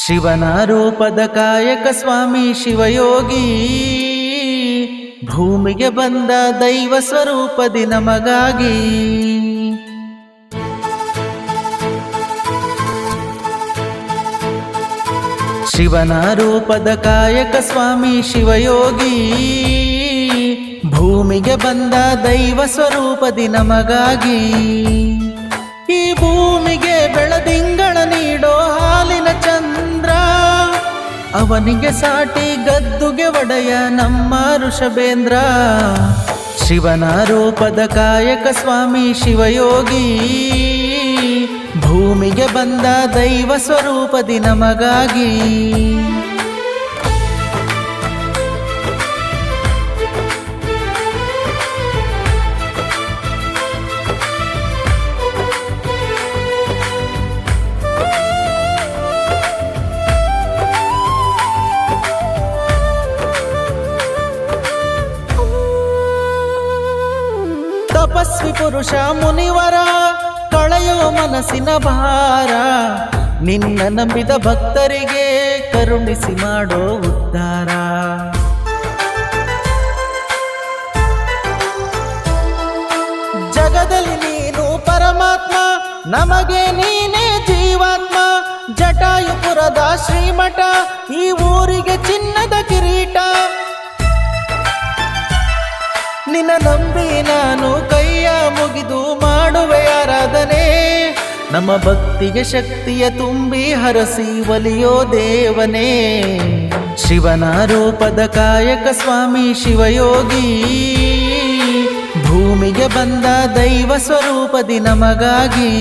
ಶಿವನ ರೂಪದ ಕಾಯಕ ಸ್ವಾಮಿ ಶಿವಯೋಗಿ, ಭೂಮಿಗೆ ಬಂದ ದೈವ ಸ್ವರೂಪದಿ ನಮಗಾಗಿ. ಶಿವನ ರೂಪದ ಕಾಯಕ ಸ್ವಾಮಿ ಶಿವಯೋಗಿ, ಭೂಮಿಗೆ ಬಂದ ದೈವ ಸ್ವರೂಪದಿ ನಮಗಾಗಿ. ಈ ಭೂಮಿಗೆ ಬೆಳದಿಂಗಳ ನೀಡೋ ಹಾಲಿನ ಚಂದ್ರ, ಅವನಿಗೆ ಸಾಟಿ ಗದ್ದುಗೆ ಒಡೆಯ ನಮ್ಮ ಋಷಭೇಂದ್ರ. ಶಿವನ ರೂಪದ ಕಾಯಕ ಸ್ವಾಮಿ ಶಿವಯೋಗಿ, ಭೂಮಿಗೆ ಬಂದ ದೈವ ಸ್ವರೂಪದಿ ನಮಗಾಗಿ. ತಪಸ್ವಿ ಪುರುಷ ಮುನಿವರ ಕಳೆಯೋ ಮನಸ್ಸಿನ ಭಾರ, ನಿನ್ನ ನಂಬಿದ ಭಕ್ತರಿಗೆ ಕರುಣಿಸಿ ಮಾಡೋ ಉದ್ಧಾರ. ಜಗದಲ್ಲಿ ನೀನು ಪರಮಾತ್ಮ, ನಮಗೆ ನೀನೇ ಜೀವಾತ್ಮ. ಜಟಾಯುಪುರದ ಶ್ರೀಮಠ, ಈ ಊರಿಗೆ ಚಿನ್ನದ ಕಿರೀಟ. ನಿನ್ನ ನಂಬಿ ನಾನು ಕೈಯ ಮುಗಿದು ಮಾಡುವೆ ಆರಾಧನೆ, ನಮ್ಮ ಭಕ್ತಿಗೆ ಶಕ್ತಿಯ ತುಂಬಿ ಹರಸಿ ಒಲಿಯೋ ದೇವನೇ. ಶಿವನ ರೂಪದ ಕಾಯಕ ಸ್ವಾಮಿ ಶಿವಯೋಗಿ, ಭೂಮಿಗೆ ಬಂದ ದೈವ ಸ್ವರೂಪದಿ ನಮಗಾಗಿ.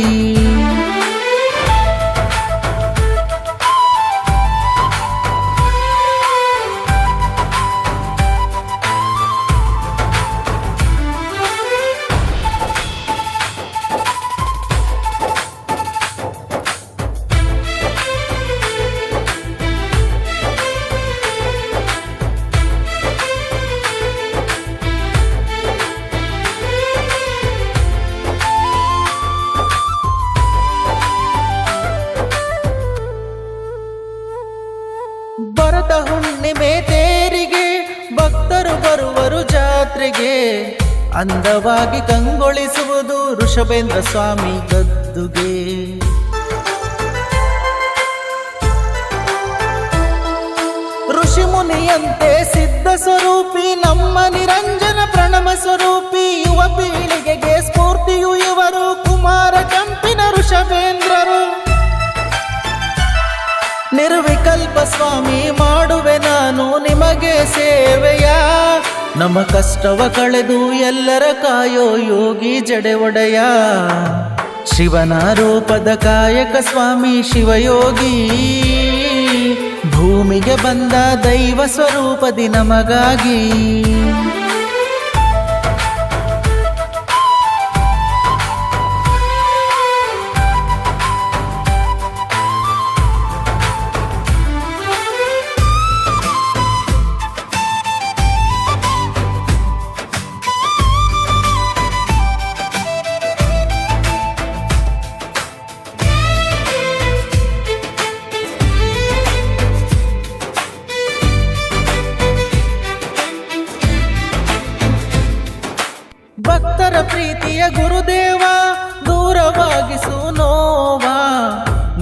ಭರತ ಹುಣ್ಣಿಮೆ ತೇರಿಗೆ ಭಕ್ತರು ಬರುವರು ಜಾತ್ರೆಗೆ, ಅಂದವಾಗಿ ಕಂಗೊಳಿಸುವುದು ಋಷಭೇಂದ್ರ ಸ್ವಾಮಿ ಗದ್ದುಗೆ. ಋಷಿ ಮುನಿಯಂತೆ ಸಿದ್ಧ ಸ್ವರೂಪಿ, ನಮ್ಮ ನಿರಂಜನ ಪ್ರಣಮ ಸ್ವರೂಪಿ. ಯುವ ಪೀಳಿಗೆಗೆ ಸ್ಫೂರ್ತಿಯು ಇವರು, ಕುಮಾರ ಕಂಪಿನ ಋಷಭೇಂದ್ರರು. ನಿರ್ವಿಕಲ್ಪ ಸ್ವಾಮಿ ಮಾಡುವೆ ನಾನು ನಿಮಗೆ ಸೇವೆಯ, ನಮ್ಮ ಕಷ್ಟವ ಕಳೆದು ಎಲ್ಲರ ಕಾಯೋ ಯೋಗಿ ಜಡೆ ಒಡೆಯ. ಶಿವನ ರೂಪದ ಕಾಯಕ ಸ್ವಾಮಿ ಶಿವಯೋಗಿ, ಭೂಮಿಗೆ ಬಂದ ದೈವ ಸ್ವರೂಪದಿ ನಮಗಾಗಿ. ಭಕ್ತರ ಪ್ರೀತಿಯ ಗುರುದೇವ, ದೂರವಾಗಿಸು ನೋವ.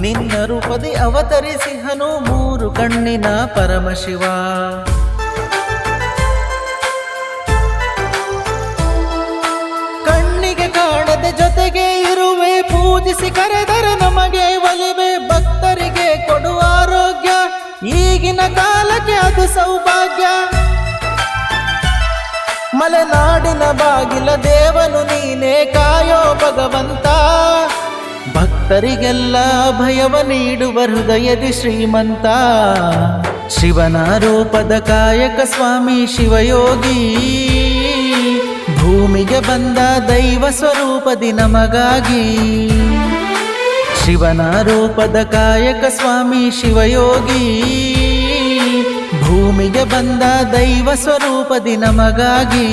ನಿನ್ನ ರೂಪದಿ ಅವತರಿಸಿಹನು ಮೂರು ಕಣ್ಣಿನ ಪರಮಶಿವ. ಕಣ್ಣಿಗೆ ಕಾಣದೆ ಜೊತೆಗೆ ಇರುವೆ, ಪೂಜಿಸಿ ಕರೆದರೆ ನಮಗೆ ಒಲಿವೆ. ಭಕ್ತರಿಗೆ ಕೊಡುವ ಆರೋಗ್ಯ, ಈಗಿನ ಕಾಲಕ್ಕೆ ಅದು ಸೌಭಾಗ್ಯ. ಮಲೆನಾಡಿನ ಬಾಗಿಲ ದೇವನು ನೀನೇ ಕಾಯೋ ಭಗವಂತ, ಭಕ್ತರಿಗೆಲ್ಲ ಭಯವ ನೀಡುವ ಹೃದಯದಿ ಶ್ರೀಮಂತ. ಶಿವನ ರೂಪದ ಕಾಯಕ ಸ್ವಾಮಿ ಶಿವಯೋಗಿ, ಭೂಮಿಗೆ ಬಂದ ದೈವ ಸ್ವರೂಪದಿ ನಮಗಾಗಿ. ಶಿವನ ರೂಪದ ಕಾಯಕ ಸ್ವಾಮಿ ಶಿವಯೋಗಿ, ಭೂಮಿಗೆ ಬಂದ ದೈವ ಸ್ವರೂಪದಿ ನಮಗಾಗಿ.